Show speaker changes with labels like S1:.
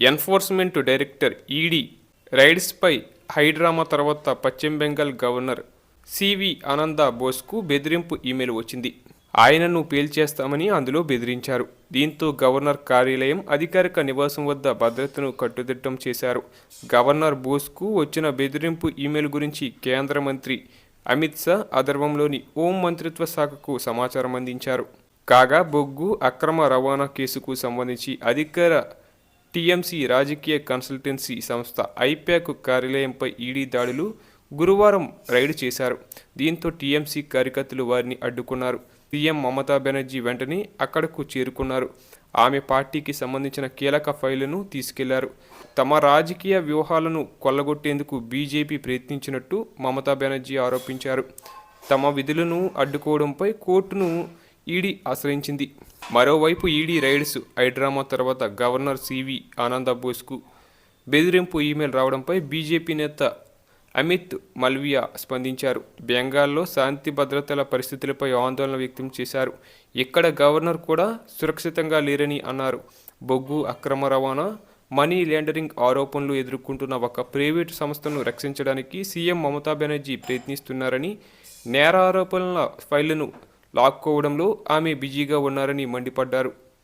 S1: Enforcement director ED రైడ్స్పై high drama తర్వాత పశ్చిమ Bengal governor CV ఆనంద బోస్కు బెదిరింపు ఈమెయిల్ వచ్చింది. ఆయనను పేల్చేస్తామని అందులో బెదిరించారు. దీంతో గవర్నర్ కార్యాలయం అధికారిక నివాసం వద్ద భద్రతను కట్టుదిట్టం చేశారు. గవర్నర్ బోస్కు వచ్చిన బెదిరింపు ఈమెయిల్ గురించి కేంద్ర మంత్రి అమిత్ షా ఆధ్వర్యంలోని హోం మంత్రిత్వ శాఖకు సమాచారం అందించారు. కాగా బొగ్గు అక్రమ రవాణా కేసుకు సంబంధించి అధికార టీఎంసీ రాజకీయ కన్సల్టెన్సీ సంస్థ ఐపాక్ కార్యాలయంపై ఈడీ దాడులు గురువారం రైడ్ చేశారు. దీంతో టీఎంసీ కార్యకర్తలు వారిని అడ్డుకున్నారు. సీఎం మమతా బెనర్జీ వెంటనే అక్కడకు చేరుకున్నారు. ఆమె పార్టీకి సంబంధించిన కీలక ఫైళ్లను తీసుకెళ్లారు. తమ రాజకీయ వ్యూహాలను కొల్లగొట్టేందుకు బీజేపీ ప్రయత్నించినట్టు మమతా బెనర్జీ ఆరోపించారు. తమ విధులను అడ్డుకోవడంపై కోర్టును ఈడీ ఆశ్రయించింది. మరోవైపు ఈడీ రైడ్స్ హైడ్రామా తర్వాత గవర్నర్ సివి ఆనంద బోస్కు బెదిరింపు ఈమెయిల్ రావడంపై బీజేపీ నేత అమిత్ మల్వియా స్పందించారు. బెంగాల్లో శాంతి భద్రతల పరిస్థితులపై ఆందోళన వ్యక్తం చేశారు. ఇక్కడ గవర్నర్ కూడా సురక్షితంగా లేరని అన్నారు. బొగ్గు అక్రమ రవాణా, మనీ లాండరింగ్ ఆరోపణలు ఎదుర్కొంటున్న ఒక ప్రైవేటు సంస్థను రక్షించడానికి సీఎం మమతా బెనర్జీ ప్రయత్నిస్తున్నారని, నేరారోపణల ఫైళ్లను లాక్కోవడంలో ఆమె బిజీగా ఉన్నారని మండిపడ్డారు.